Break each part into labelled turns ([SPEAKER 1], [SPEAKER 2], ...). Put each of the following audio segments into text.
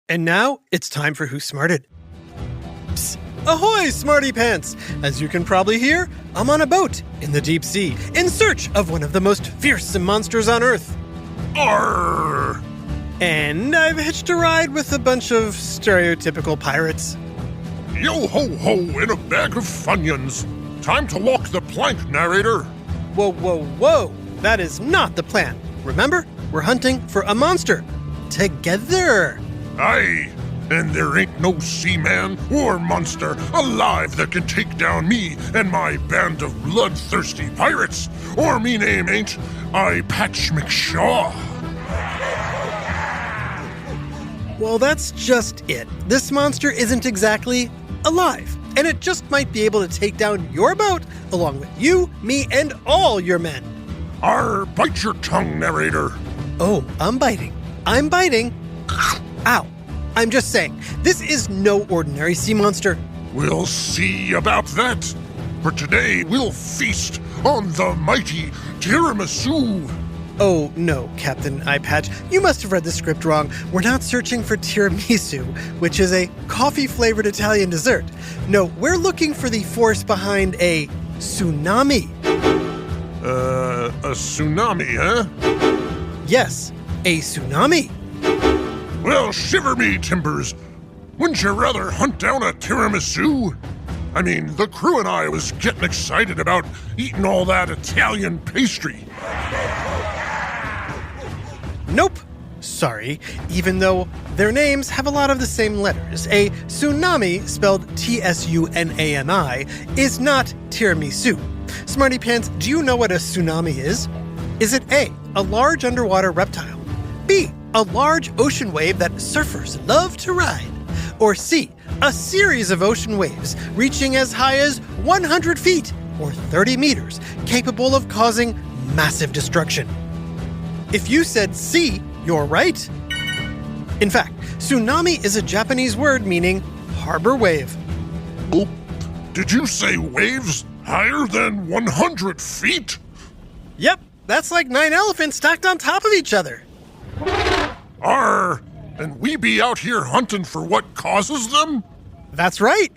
[SPEAKER 1] And now, it's time for Who Smarted. Psst. Ahoy, Smarty Pants! As you can probably hear, I'm on a boat in the deep sea, in search of one of the most fearsome monsters on Earth.
[SPEAKER 2] Arr!
[SPEAKER 1] And I've hitched a ride with a bunch of stereotypical pirates.
[SPEAKER 2] Yo-ho-ho in a bag of Funyuns. Time to walk the plank, narrator.
[SPEAKER 1] Whoa, whoa, whoa! That is not the plan. Remember, we're hunting for a monster. Together!
[SPEAKER 2] Aye, and there ain't no seaman or monster alive that can take down me and my band of bloodthirsty pirates, or me name ain't Eye Patch McShaw.
[SPEAKER 1] Well, that's just it. This monster isn't exactly alive, and it just might be able to take down your boat along with you, me, and all your men.
[SPEAKER 2] Arr, bite your tongue, narrator.
[SPEAKER 1] Oh, I'm biting. Ow. I'm just saying, this is no ordinary sea monster.
[SPEAKER 2] We'll see about that. For today, we'll feast on the mighty tiramisu.
[SPEAKER 1] Oh, no, Captain Eyepatch. You must have read the script wrong. We're not searching for tiramisu, which is a coffee-flavored Italian dessert. No, we're looking for the force behind a tsunami.
[SPEAKER 2] A tsunami, huh?
[SPEAKER 1] Yes, a tsunami.
[SPEAKER 2] Well, shiver me timbers. Wouldn't you rather hunt down a tiramisu? I mean, the crew and I was getting excited about eating all that Italian pastry.
[SPEAKER 1] Nope. Sorry, even though their names have a lot of the same letters. A tsunami, spelled T-S-U-N-A-M-I, is not tiramisu. Smarty Pants, do you know what a tsunami is? Is it A, a large underwater reptile? B, a large ocean wave that surfers love to ride? Or C, a series of ocean waves reaching as high as 100 feet or 30 meters, capable of causing massive destruction? If you said C, you're right. In fact, tsunami is a Japanese word meaning harbor wave.
[SPEAKER 2] Oh, did you say waves higher than 100 feet?
[SPEAKER 1] Yep, that's like 9 elephants stacked on top of each other.
[SPEAKER 2] Arr, and we be out here hunting for what causes them?
[SPEAKER 1] That's right.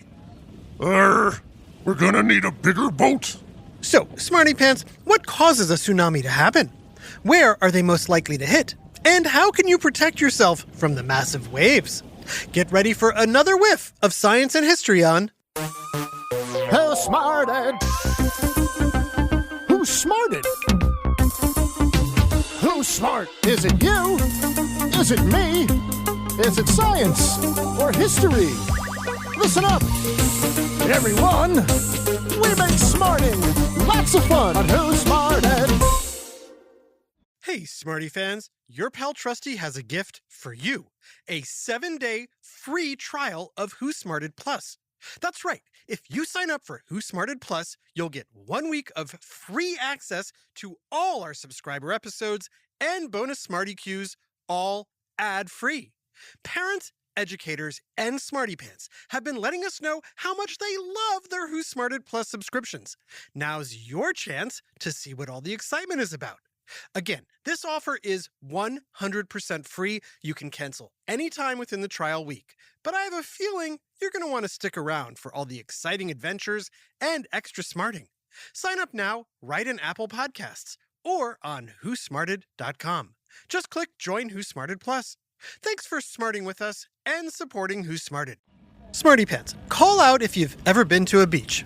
[SPEAKER 2] Arr, we're gonna need a bigger boat.
[SPEAKER 1] So, Smarty Pants, what causes a tsunami to happen? Where are they most likely to hit? And how can you protect yourself from the massive waves? Get ready for another whiff of science and history on
[SPEAKER 3] Who Smarted? Who Smarted? Who's smart? Is it you? Is it me? Is it science or history? Listen up, everyone. We make smarting lots of fun on Who Smarted.
[SPEAKER 1] Hey, Smarty fans, your pal Trusty has a gift for you. A 7-day free trial of Who Smarted Plus. That's right. If you sign up for Who Smarted Plus, you'll get 1 week of free access to all our subscriber episodes and bonus Smarty Cues, all ad-free. Parents, educators, and Smarty Pants have been letting us know how much they love their Who Smarted Plus subscriptions. Now's your chance to see what all the excitement is about. Again, this offer is 100% free. You can cancel anytime within the trial week. But I have a feeling you're going to want to stick around for all the exciting adventures and extra smarting. Sign up now, right in Apple Podcasts, or on whosmarted.com. Just click Join Who Smarted Plus. Thanks for smarting with us and supporting Who Smarted. Smarty Pants, call out if you've ever been to a beach.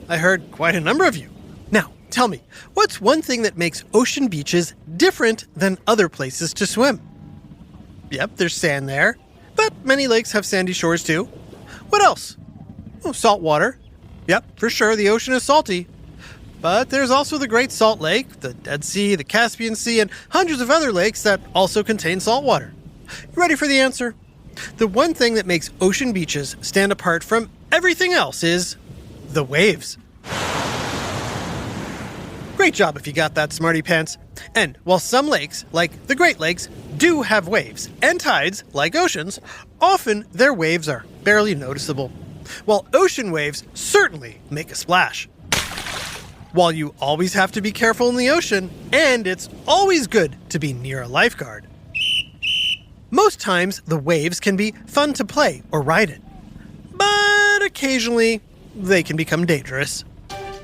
[SPEAKER 1] I heard quite a number of you. Now, tell me, what's one thing that makes ocean beaches different than other places to swim? Yep, there's sand there, but many lakes have sandy shores too. What else? Oh, salt water. Yep, for sure, the ocean is salty. But there's also the Great Salt Lake, the Dead Sea, the Caspian Sea, and hundreds of other lakes that also contain salt water. You ready for the answer? The one thing that makes ocean beaches stand apart from everything else is the waves. Great job if you got that, Smarty Pants. And while some lakes, like the Great Lakes, do have waves, and tides, like oceans, often their waves are barely noticeable, while ocean waves certainly make a splash. While you always have to be careful in the ocean, and it's always good to be near a lifeguard, Most times, the waves can be fun to play or ride in. But occasionally, they can become dangerous.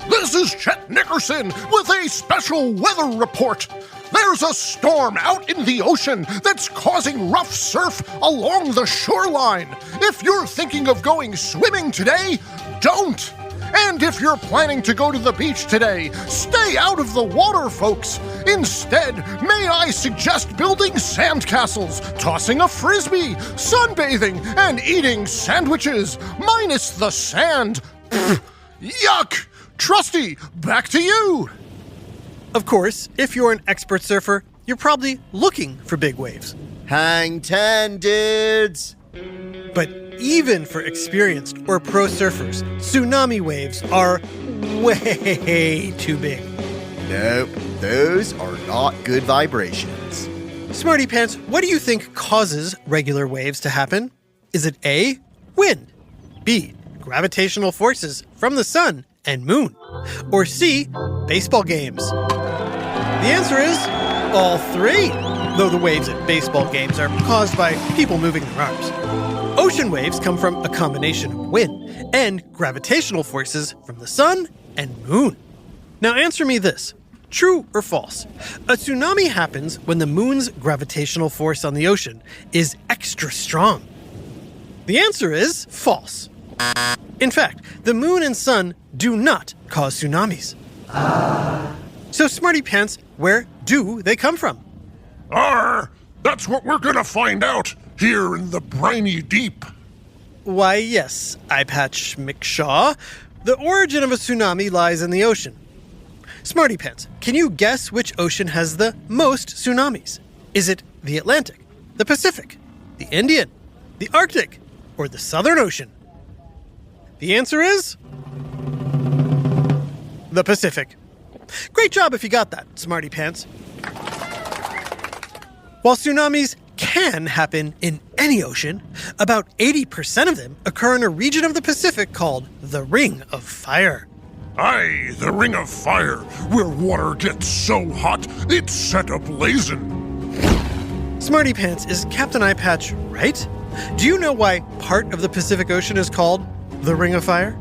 [SPEAKER 2] This is Chet Nickerson with a special weather report. There's a storm out in the ocean that's causing rough surf along the shoreline. If you're thinking of going swimming today, don't. And if you're planning to go to the beach today, stay out of the water, folks. Instead, may I suggest building sandcastles, tossing a frisbee, sunbathing, and eating sandwiches, minus the sand. Pfft, yuck! Trusty, back to you.
[SPEAKER 1] Of course, if you're an expert surfer, you're probably looking for big waves.
[SPEAKER 4] Hang 10, dudes!
[SPEAKER 1] But even for experienced or pro surfers, tsunami waves are way too big.
[SPEAKER 4] Nope, those are not good vibrations.
[SPEAKER 1] Smarty Pants, what do you think causes regular waves to happen? Is it A, wind, B, gravitational forces from the sun and moon, or C, baseball games? The answer is all three, though the waves at baseball games are caused by people moving their arms. Ocean waves come from a combination of wind and gravitational forces from the sun and moon. Now answer me this, true or false? A tsunami happens when the moon's gravitational force on the ocean is extra strong. The answer is false. In fact, the moon and sun do not cause tsunamis. So Smarty Pants, where do they come from?
[SPEAKER 2] That's what we're gonna find out here in the briny deep.
[SPEAKER 1] Why, yes, Eye Patch McShaw. The origin of a tsunami lies in the ocean. Smarty Pants, can you guess which ocean has the most tsunamis? Is it the Atlantic, the Pacific, the Indian, the Arctic, or the Southern Ocean? The answer is the Pacific. Great job if you got that, Smarty Pants. While tsunamis can happen in any ocean, about 80% of them occur in a region of the Pacific called the Ring of Fire.
[SPEAKER 2] Aye, the Ring of Fire, where water gets so hot it's set ablazing.
[SPEAKER 1] Smarty Pants, is Captain Eye Patch right? Do you know why part of the Pacific Ocean is called the Ring of Fire?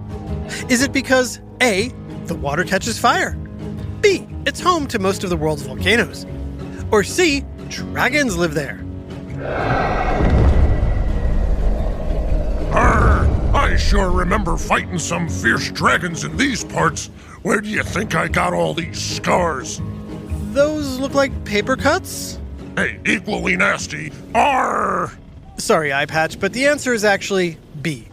[SPEAKER 1] Is it because A, the water catches fire? B, it's home to most of the world's volcanoes? Or C, dragons live there?
[SPEAKER 2] I sure remember fighting some fierce dragons in these parts. Where do you think I got all these scars?
[SPEAKER 1] Those look like paper cuts?
[SPEAKER 2] Hey, equally nasty. Arr!
[SPEAKER 1] Sorry, Eye Patch, but the answer is actually B.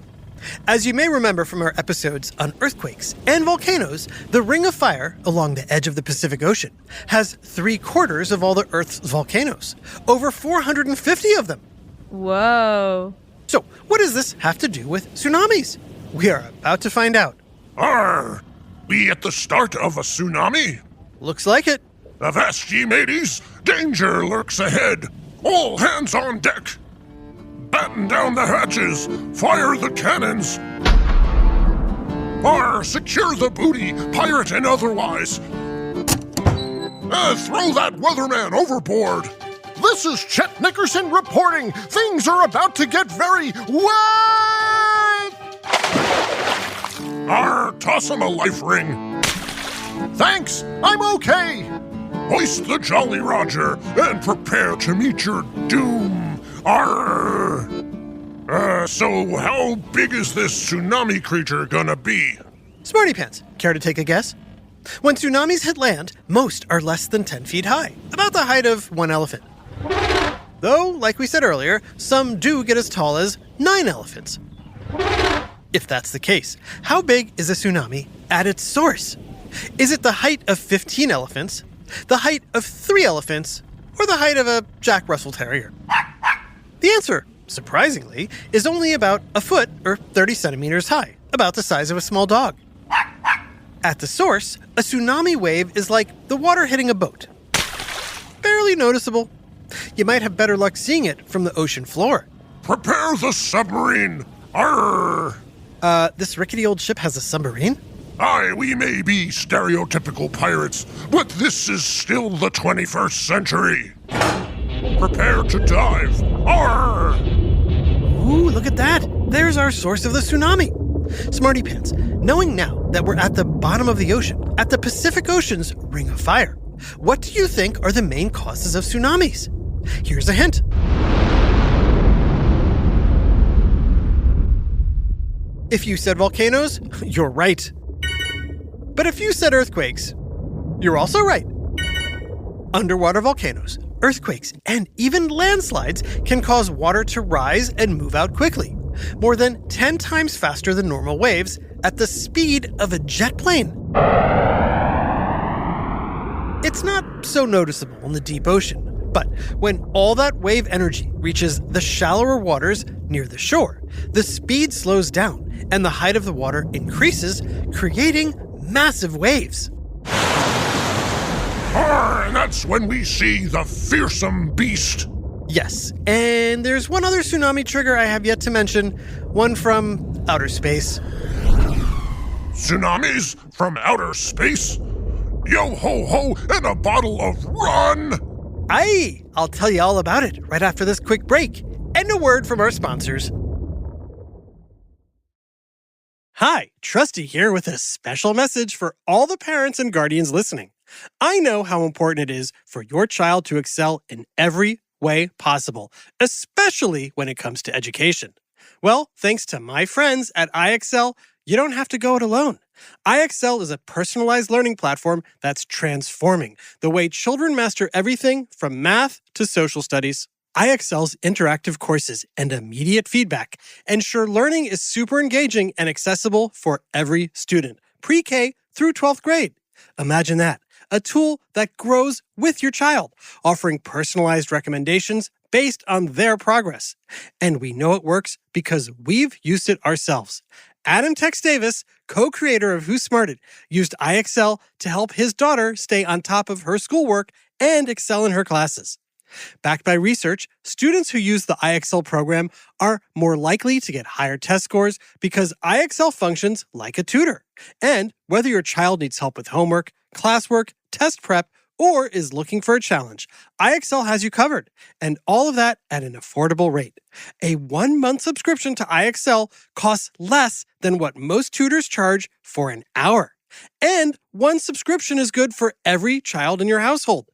[SPEAKER 1] As you may remember from our episodes on earthquakes and volcanoes, the Ring of Fire along the edge of the Pacific Ocean has 3/4 of all the Earth's volcanoes, over 450 of them.
[SPEAKER 5] Whoa.
[SPEAKER 1] So, what does this have to do with tsunamis? We are about to find out.
[SPEAKER 2] We at the start of a tsunami?
[SPEAKER 1] Looks like it.
[SPEAKER 2] Avast ye, mateys! Danger lurks ahead! All hands on deck! Batten down the hatches! Fire the cannons! Secure the booty, pirate and otherwise! Throw that weatherman overboard!
[SPEAKER 3] This is Chet Nickerson reporting. Things are about to get very wet!
[SPEAKER 2] Toss him a life ring!
[SPEAKER 3] Thanks, I'm okay.
[SPEAKER 2] Hoist the Jolly Roger and prepare to meet your doom! So how big is this tsunami creature gonna be?
[SPEAKER 1] Smarty Pants, care to take a guess? When tsunamis hit land, most are less than 10 feet high, about the height of one elephant. Though, like we said earlier, some do get as tall as 9 elephants. If that's the case, how big is a tsunami at its source? Is it the height of 15 elephants, the height of 3 elephants, or the height of a Jack Russell Terrier? The answer, surprisingly, is only about a foot or 30 centimeters high, about the size of a small dog. At the source, a tsunami wave is like the water hitting a boat. Barely noticeable. You might have better luck seeing it from the ocean floor.
[SPEAKER 2] Prepare the submarine!
[SPEAKER 1] This rickety old ship has a submarine?
[SPEAKER 2] Aye, we may be stereotypical pirates, but this is still the 21st century. Prepare to dive. Arr!
[SPEAKER 1] Ooh, look at that. There's our source of the tsunami. Smarty Pants, knowing now that we're at the bottom of the ocean, at the Pacific Ocean's Ring of Fire, what do you think are the main causes of tsunamis? Here's a hint. If you said volcanoes, you're right. But if you said earthquakes, you're also right. Underwater volcanoes, earthquakes, and even landslides can cause water to rise and move out quickly, more than 10 times faster than normal waves at the speed of a jet plane. It's not so noticeable in the deep ocean, but when all that wave energy reaches the shallower waters near the shore, the speed slows down and the height of the water increases, creating massive waves.
[SPEAKER 2] Arr, and that's when we see the fearsome beast.
[SPEAKER 1] Yes, and there's one other tsunami trigger I have yet to mention, one from outer space.
[SPEAKER 2] Tsunamis from outer space? Yo ho ho and a bottle of run!
[SPEAKER 1] Aye, I'll tell you all about it right after this quick break. And a word from our sponsors. Hi, Trusty here with a special message for all the parents and guardians listening. I know how important it is for your child to excel in every way possible, especially when it comes to education. Well, thanks to my friends at iExcel, you don't have to go it alone. iExcel is a personalized learning platform that's transforming the way children master everything from math to social studies. iExcel's interactive courses and immediate feedback ensure learning is super engaging and accessible for every student, pre-K through 12th grade. Imagine that, a tool that grows with your child, offering personalized recommendations based on their progress. And we know it works because we've used it ourselves. Adam Tex Davis, co-creator of Who Smarted, used iExcel to help his daughter stay on top of her schoolwork and excel in her classes. Backed by research, students who use the iExcel program are more likely to get higher test scores because iExcel functions like a tutor. And whether your child needs help with homework, classwork, test prep, or is looking for a challenge, iExcel has you covered, and all of that at an affordable rate. A 1-month subscription to iExcel costs less than what most tutors charge for an hour. And one subscription is good for every child in your household.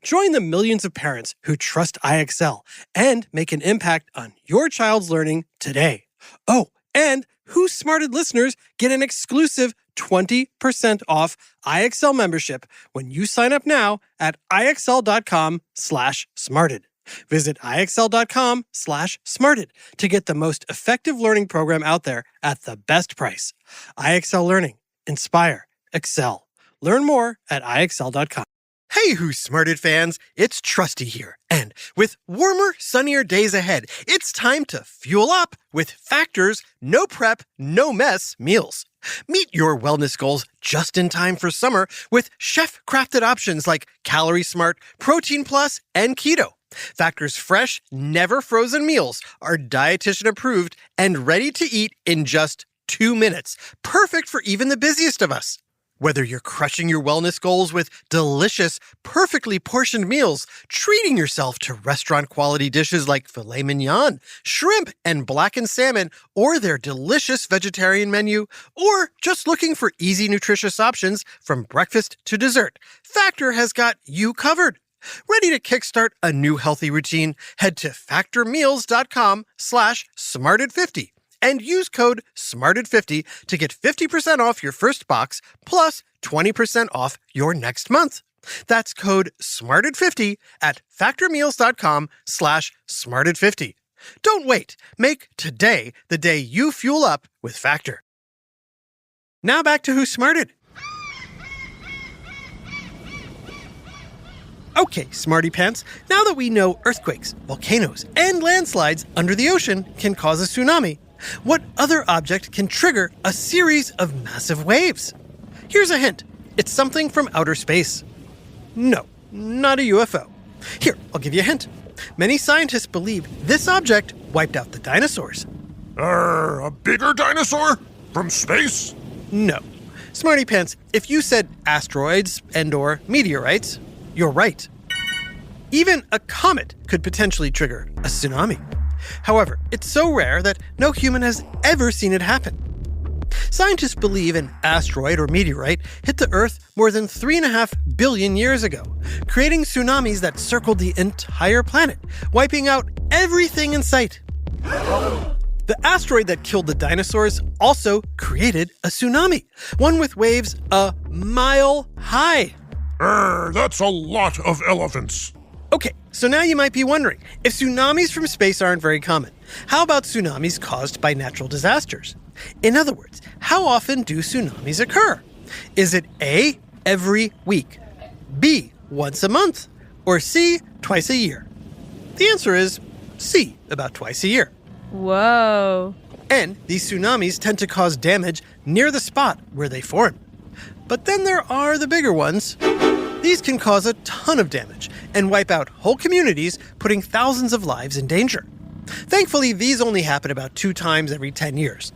[SPEAKER 1] Join the millions of parents who trust iExcel and make an impact on your child's learning today. Oh, and Who Smarted listeners get an exclusive 20% off iExcel membership when you sign up now at iexcel.com/smarted. Visit iexcel.com/smarted to get the most effective learning program out there at the best price. iExcel Learning. Inspire. Excel. Learn more at iexcel.com. Hey, Who Smarted fans, it's Trusty here. And with warmer, sunnier days ahead, it's time to fuel up with Factor's no prep, no mess meals. Meet your wellness goals just in time for summer with chef-crafted options like Calorie Smart, Protein Plus, and Keto. Factor's fresh, never frozen meals are dietitian approved and ready to eat in just 2 minutes, perfect for even the busiest of us. Whether you're crushing your wellness goals with delicious, perfectly portioned meals, treating yourself to restaurant-quality dishes like filet mignon, shrimp, and blackened salmon, or their delicious vegetarian menu, or just looking for easy, nutritious options from breakfast to dessert, Factor has got you covered. Ready to kickstart a new healthy routine? Head to factormeals.com/smarted50. and use code SMARTED50 to get 50% off your first box plus 20% off your next month. That's code SMARTED50 at factormeals.com/smarted50. Don't wait. Make today the day you fuel up with Factor. Now back to Who Smarted. Okay, Smarty Pants, now that we know earthquakes, volcanoes, and landslides under the ocean can cause a tsunami, what other object can trigger a series of massive waves? Here's a hint. It's something from outer space. No, not a UFO. Here, I'll give you a hint. Many scientists believe this object wiped out the dinosaurs.
[SPEAKER 2] A bigger dinosaur? From space?
[SPEAKER 1] No. Smarty Pants, if you said asteroids and/or meteorites, you're right. Even a comet could potentially trigger a tsunami. However, it's so rare that no human has ever seen it happen. Scientists believe an asteroid or meteorite hit the Earth more than 3.5 billion years ago, creating tsunamis that circled the entire planet, wiping out everything in sight. The asteroid that killed the dinosaurs also created a tsunami, one with waves a mile high.
[SPEAKER 2] That's a lot of elephants.
[SPEAKER 1] Okay, so now you might be wondering, if tsunamis from space aren't very common, how about tsunamis caused by natural disasters? In other words, how often do tsunamis occur? Is it A, every week, B, once a month, or C, twice a year? The answer is C, about twice a year.
[SPEAKER 5] Whoa.
[SPEAKER 1] And these tsunamis tend to cause damage near the spot where they form. But then there are the bigger ones. These can cause a ton of damage and wipe out whole communities, putting thousands of lives in danger. Thankfully, these only happen about 2 times every 10 years.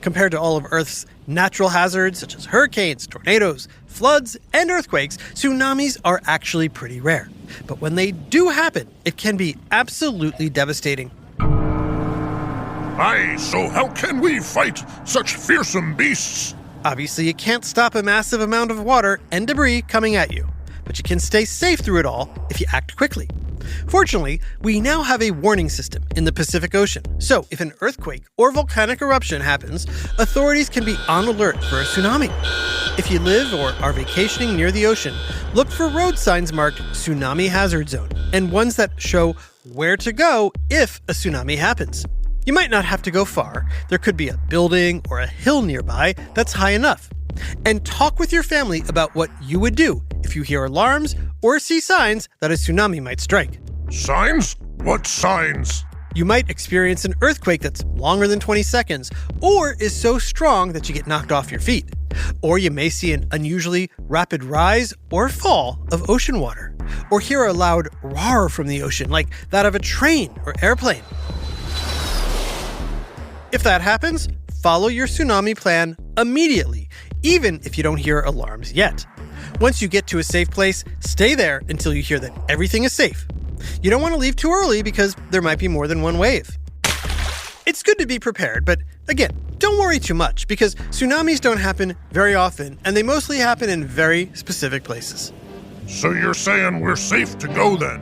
[SPEAKER 1] Compared to all of Earth's natural hazards, such as hurricanes, tornadoes, floods, and earthquakes, tsunamis are actually pretty rare. But when they do happen, it can be absolutely devastating.
[SPEAKER 2] Aye, so how can we fight such fearsome beasts?
[SPEAKER 1] Obviously, you can't stop a massive amount of water and debris coming at you, but you can stay safe through it all if you act quickly. Fortunately, we now have a warning system in the Pacific Ocean, so if an earthquake or volcanic eruption happens, authorities can be on alert for a tsunami. If you live or are vacationing near the ocean, look for road signs marked Tsunami Hazard Zone and ones that show where to go if a tsunami happens. You might not have to go far. There could be a building or a hill nearby that's high enough. And talk with your family about what you would do if you hear alarms or see signs that a tsunami might strike.
[SPEAKER 2] Signs? What signs?
[SPEAKER 1] You might experience an earthquake that's longer than 20 seconds or is so strong that you get knocked off your feet. Or you may see an unusually rapid rise or fall of ocean water, or hear a loud roar from the ocean like that of a train or airplane. If that happens, follow your tsunami plan immediately, even if you don't hear alarms yet. Once you get to a safe place, stay there until you hear that everything is safe. You don't want to leave too early because there might be more than one wave. It's good to be prepared, but again, don't worry too much because tsunamis don't happen very often and they mostly happen in very specific places.
[SPEAKER 2] So you're saying we're safe to go then?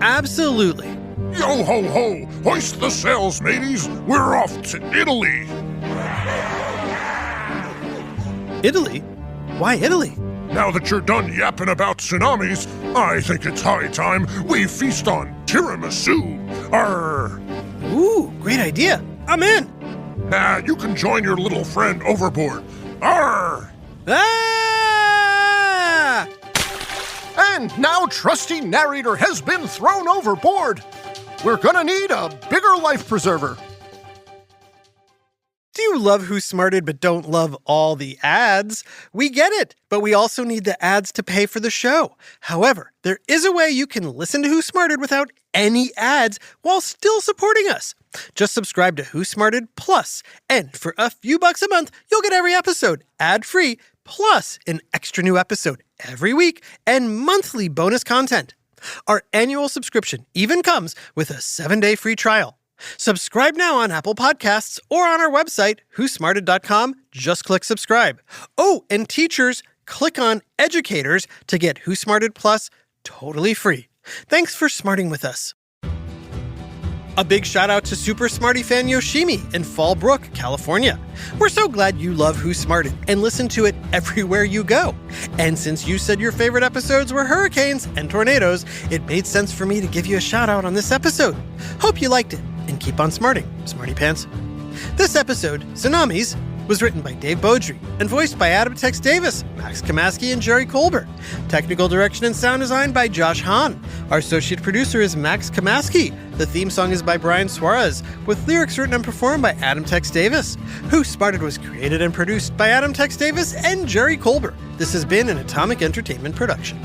[SPEAKER 1] Absolutely.
[SPEAKER 2] Yo ho ho! Hoist the sails, mateys! We're off to Italy!
[SPEAKER 1] Italy? Why Italy?
[SPEAKER 2] Now that you're done yapping about tsunamis, I think it's high time we feast on tiramisu. Arr!
[SPEAKER 1] Ooh, great idea. I'm in.
[SPEAKER 2] Nah, you can join your little friend overboard. Arr!
[SPEAKER 1] Ah!
[SPEAKER 3] And now trusty narrator has been thrown overboard. We're gonna need a bigger life preserver.
[SPEAKER 1] Do you love Who Smarted but don't love all the ads? We get it, but we also need the ads to pay for the show. However, there is a way you can listen to Who Smarted without any ads while still supporting us. Just subscribe to Who Smarted Plus, and for a few bucks a month, you'll get every episode ad-free, plus an extra new episode every week and monthly bonus content. Our annual subscription even comes with a 7-day free trial. Subscribe now on Apple Podcasts or on our website, whosmarted.com. Just click subscribe. Oh, and teachers, click on educators to get Who Smarted Plus totally free. Thanks for smarting with us. A big shout out to Super Smarty fan Yoshimi in Fallbrook, California. We're so glad you love Who Smarted and listen to it everywhere you go. And since you said your favorite episodes were hurricanes and tornadoes, it made sense for me to give you a shout out on this episode. Hope you liked it and keep on smarting, Smarty Pants. This episode, Tsunamis, was written by Dave Beaudry and voiced by Adam Tex Davis, Max Kamaski, and Jerry Colbert. Technical direction and sound design by Josh Hahn. Our associate producer is Max Kamaski. The theme song is by Brian Suarez, with lyrics written and performed by Adam Tex Davis. Who Smarted was created and produced by Adam Tex Davis and Jerry Colbert. This has been an Atomic Entertainment production.